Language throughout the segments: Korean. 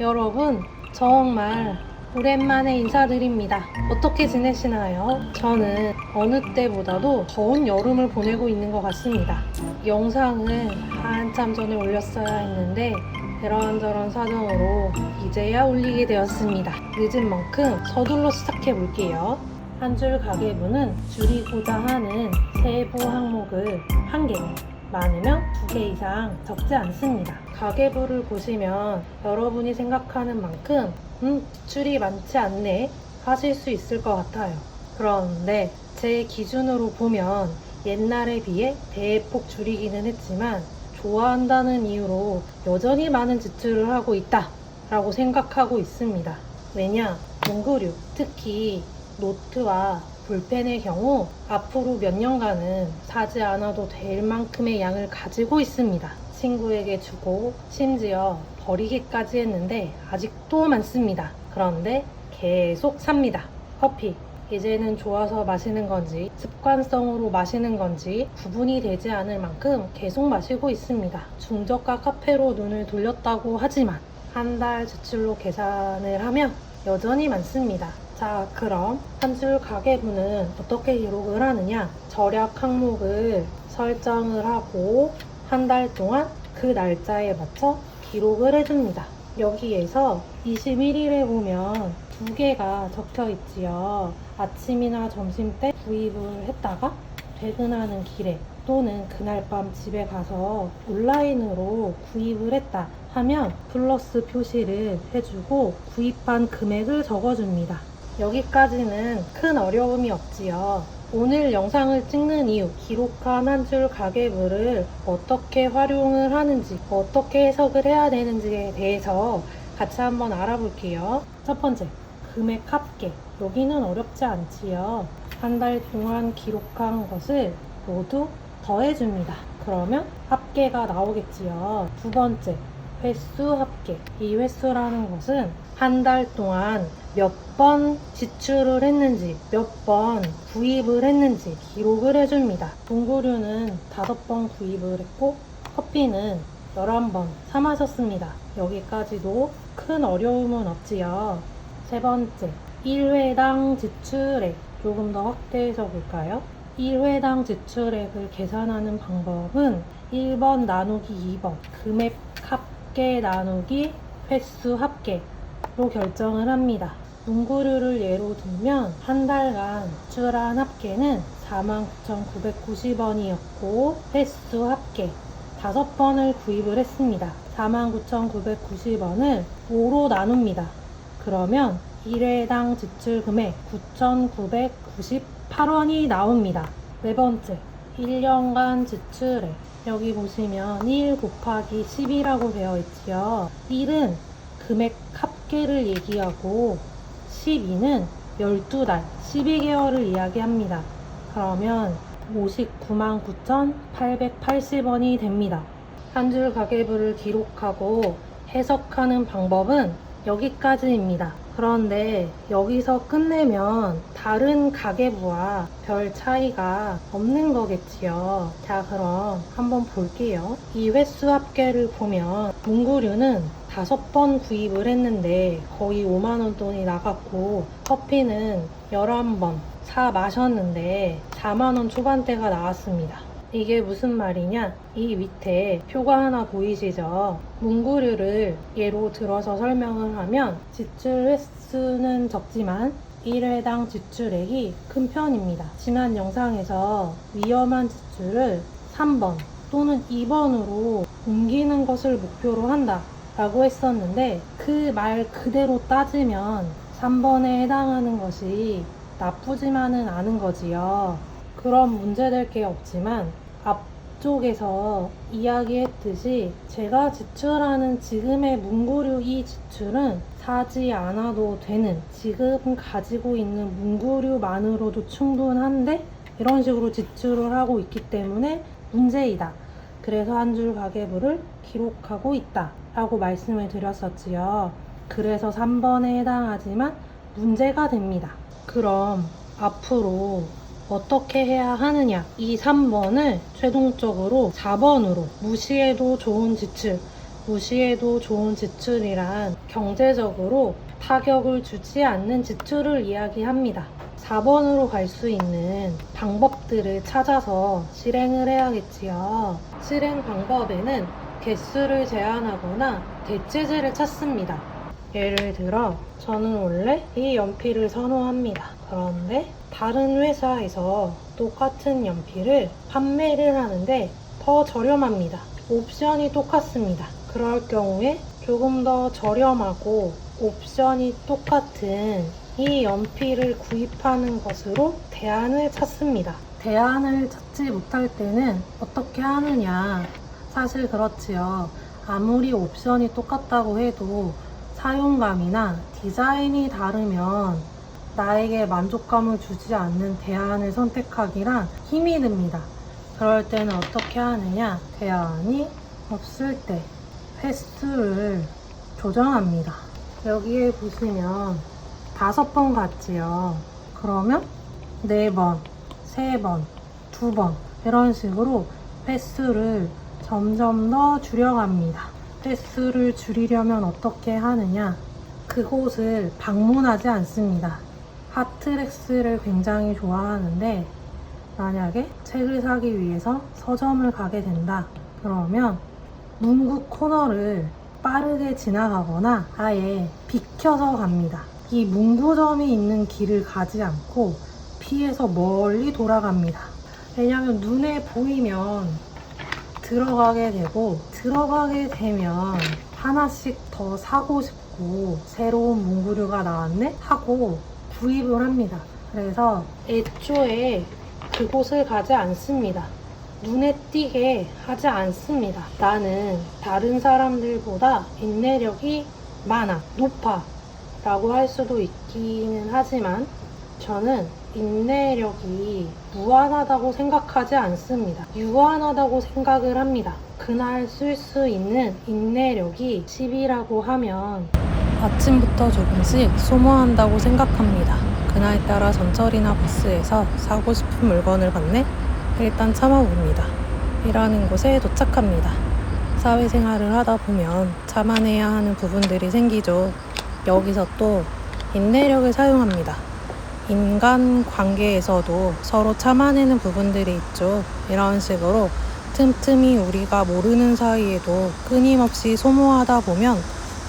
여러분, 정말 오랜만에 인사드립니다. 어떻게 지내시나요? 저는 어느 때보다도 더운 여름을 보내고 있는 것 같습니다. 영상을 한참 전에 올렸어야 했는데 이런저런 사정으로 이제야 올리게 되었습니다. 늦은 만큼 서둘러 시작해 볼게요. 한 줄 가계부는 줄이고자 하는 세부 항목을 1개, 많으면 2개 이상 적지 않습니다. 가계부를 보시면 여러분이 생각하는 만큼 지출이 많지 않네 하실 수 있을 것 같아요. 그런데 제 기준으로 보면 옛날에 비해 대폭 줄이기는 했지만 좋아한다는 이유로 여전히 많은 지출을 하고 있다 라고 생각하고 있습니다. 왜냐? 문구류, 특히 노트와 볼펜의 경우 앞으로 몇 년간은 사지 않아도 될 만큼의 양을 가지고 있습니다. 친구에게 주고 심지어 버리기까지 했는데 아직도 많습니다. 그런데 계속 삽니다. 커피. 이제는 좋아서 마시는 건지 습관성으로 마시는 건지 구분이 되지 않을 만큼 계속 마시고 있습니다. 중저가 카페로 눈을 돌렸다고 하지만 한 달 지출로 계산을 하면 여전히 많습니다. 자, 그럼 한 줄 가계부는 어떻게 기록을 하느냐? 절약 항목을 설정을 하고 한 달 동안 그 날짜에 맞춰 기록을 해줍니다. 여기에서 21일에 보면 2개가 적혀 있지요. 아침이나 점심 때 구입을 했다가 퇴근하는 길에 또는 그날 밤 집에 가서 온라인으로 구입을 했다 하면 플러스 표시를 해주고 구입한 금액을 적어줍니다. 여기까지는 큰 어려움이 없지요. 오늘 영상을 찍는 이유, 기록한 한 줄 가계부를 어떻게 활용을 하는지, 어떻게 해석을 해야 되는지에 대해서 같이 한번 알아볼게요. 첫 번째, 금액 합계. 여기는 어렵지 않지요. 한 달 동안 기록한 것을 모두 더해줍니다. 그러면 합계가 나오겠지요. 두 번째, 횟수 합계. 이 횟수라는 것은 한 달 동안 몇 번 지출을 했는지, 몇 번 구입을 했는지 기록을 해줍니다. 문구류는 5번 구입을 했고 커피는 11번 사 마셨습니다. 여기까지도 큰 어려움은 없지요. 세 번째, 1회당 지출액. 조금 더 확대해서 볼까요? 1회당 지출액을 계산하는 방법은 1번 나누기 2번 금액 합계 나누기 횟수 합계로 결정을 합니다. 문구류를 예로 들면 한 달간 지출한 합계는 49,990원이었고 횟수 합계 5번을 구입을 했습니다. 49,990원을 5로 나눕니다. 그러면 1회당 지출 금액 9,998원이 나옵니다. 네 번째, 1년간 지출액. 여기 보시면 1 곱하기 10이라고 되어 있지요. 1은 금액 합계를 얘기하고 12는 12달, 12개월을 이야기합니다. 그러면 599,880원이 됩니다. 한 줄 가계부를 기록하고 해석하는 방법은 여기까지입니다. 그런데 여기서 끝내면 다른 가계부와 별 차이가 없는 거겠지요. 자, 그럼 한번 볼게요. 이 횟수 합계를 보면 문구류는 5번 구입을 했는데 거의 5만원 돈이 나갔고 커피는 11번 사 마셨는데 4만원 초반대가 나왔습니다. 이게 무슨 말이냐? 이 밑에 표가 하나 보이시죠? 문구류를 예로 들어서 설명을 하면 지출 횟수는 적지만 1회당 지출액이 큰 편입니다. 지난 영상에서 위험한 지출을 3번 또는 2번으로 옮기는 것을 목표로 한다 라고 했었는데 그 말 그대로 따지면 3번에 해당하는 것이 나쁘지만은 않은 거지요. 그럼 문제될 게 없지만 앞쪽에서 이야기했듯이 제가 지출하는 지금의 문구류 이 지출은 사지 않아도 되는 지금 가지고 있는 문구류만으로도 충분한데 이런 식으로 지출을 하고 있기 때문에 문제이다. 그래서 한 줄 가계부를 기록하고 있다 라고 말씀을 드렸었지요. 그래서 3번에 해당하지만 문제가 됩니다. 그럼 앞으로 어떻게 해야 하느냐? 이 3번을 최종적으로 4번으로 무시해도 좋은 지출, 무시해도 좋은 지출이란 경제적으로 타격을 주지 않는 지출을 이야기합니다. 4번으로 갈 수 있는 방법들을 찾아서 실행을 해야겠지요. 실행 방법에는 개수를 제한하거나 대체제를 찾습니다. 예를 들어 저는 원래 이 연필을 선호합니다. 그런데 다른 회사에서 똑같은 연필을 판매를 하는데 더 저렴합니다. 옵션이 똑같습니다. 그럴 경우에 조금 더 저렴하고 옵션이 똑같은 이 연필을 구입하는 것으로 대안을 찾습니다. 대안을 찾지 못할 때는 어떻게 하느냐? 사실 그렇지요. 아무리 옵션이 똑같다고 해도 사용감이나 디자인이 다르면 나에게 만족감을 주지 않는 대안을 선택하기란 힘이 듭니다. 그럴 때는 어떻게 하느냐? 대안이 없을 때 횟수를 조정합니다. 여기에 보시면 5번 같지요. 그러면 4번, 3번, 2번 이런 식으로 횟수를 점점 더 줄여갑니다. 횟수를 줄이려면 어떻게 하느냐? 그곳을 방문하지 않습니다. 핫트렉스를 굉장히 좋아하는데 만약에 책을 사기 위해서 서점을 가게 된다. 그러면 문구 코너를 빠르게 지나가거나 아예 비켜서 갑니다. 이 문구점이 있는 길을 가지 않고 피해서 멀리 돌아갑니다. 왜냐하면 눈에 보이면 들어가게 되고 들어가게 되면 하나씩 더 사고 싶고 새로운 문구류가 나왔네? 하고 구입을 합니다. 그래서 애초에 그곳을 가지 않습니다. 눈에 띄게 하지 않습니다. 나는 다른 사람들보다 인내력이 많아, 높아 라고 할 수도 있기는 하지만 저는 인내력이 무한하다고 생각하지 않습니다. 유한하다고 생각을 합니다. 그날 쓸 수 있는 인내력이 10이라고 하면 아침부터 조금씩 소모한다고 생각합니다. 그날따라 전철이나 버스에서 사고 싶은 물건을 봤네? 일단 참아봅니다. 일하는 곳에 도착합니다. 사회생활을 하다 보면 참아내야 하는 부분들이 생기죠. 여기서 또 인내력을 사용합니다. 인간 관계에서도 서로 참아내는 부분들이 있죠. 이런 식으로 틈틈이 우리가 모르는 사이에도 끊임없이 소모하다 보면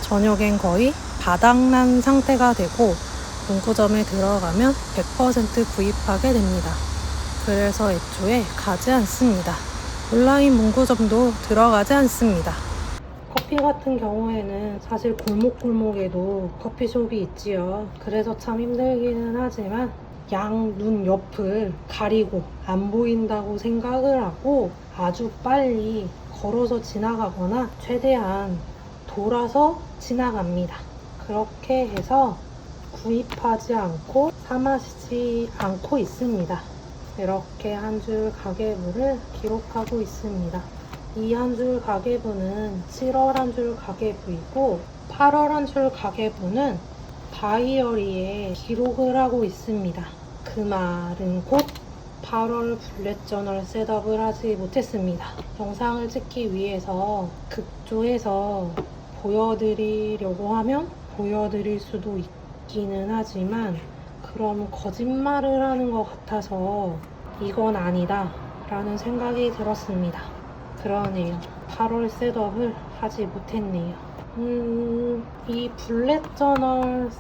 저녁엔 거의 바닥난 상태가 되고 문구점에 들어가면 100% 구입하게 됩니다. 그래서 애초에 가지 않습니다. 온라인 문구점도 들어가지 않습니다. 커피 같은 경우에는 사실 골목골목에도 커피숍이 있지요. 그래서 참 힘들기는 하지만 양 눈 옆을 가리고 안 보인다고 생각을 하고 아주 빨리 걸어서 지나가거나 최대한 돌아서 지나갑니다. 그렇게 해서 구입하지 않고 사 마시지 않고 있습니다. 이렇게 한 줄 가계부를 기록하고 있습니다. 이 한 줄 가계부는 7월 한 줄 가계부이고 8월 한 줄 가계부는 다이어리에 기록을 하고 있습니다. 그 말은 곧 8월 블랙 저널 셋업을 하지 못했습니다. 영상을 찍기 위해서 급조해서 보여드리려고 하면 보여드릴 수도 있기는 하지만 그럼 거짓말을 하는 것 같아서 이건 아니다 라는 생각이 들었습니다. 그러네요. 8월 셋업을 하지 못했네요. 이 블랙 저널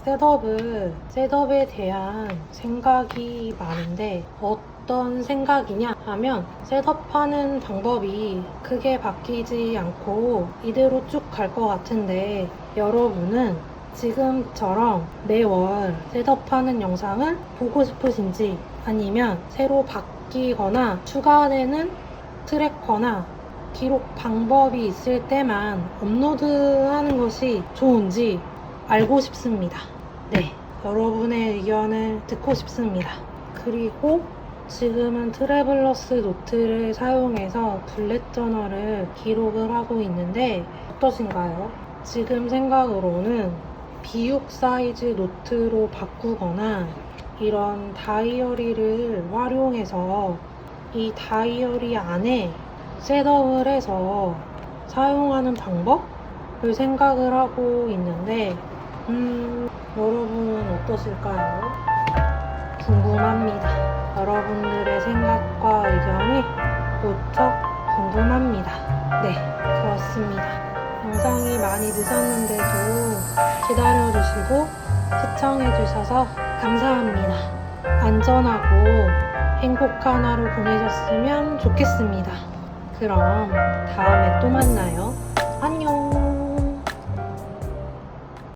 셋업에 대한 생각이 많은데 어떤 생각이냐 하면 셋업하는 방법이 크게 바뀌지 않고 이대로 쭉 갈 것 같은데 여러분은 지금처럼 매월 셋업하는 영상을 보고 싶으신지 아니면 새로 바뀌거나 추가되는 트래커나 기록 방법이 있을 때만 업로드하는 것이 좋은지 알고 싶습니다. 네, 여러분의 의견을 듣고 싶습니다. 그리고 지금은 트래블러스 노트를 사용해서 블랙 저널을 기록을 하고 있는데 어떠신가요? 지금 생각으로는 비육 사이즈 노트로 바꾸거나 이런 다이어리를 활용해서 이 다이어리 안에 셋업을 해서 사용하는 방법? 생각을 하고 있는데 여러분은 어떠실까요? 궁금합니다. 여러분들의 생각과 의견이 무척 궁금합니다. 네, 그렇습니다. 영상이 많이 늦었는데도 기다려주시고 시청해주셔서 감사합니다. 안전하고 행복한 하루 보내셨으면 좋겠습니다. 그럼 다음에 또 만나요. 안녕.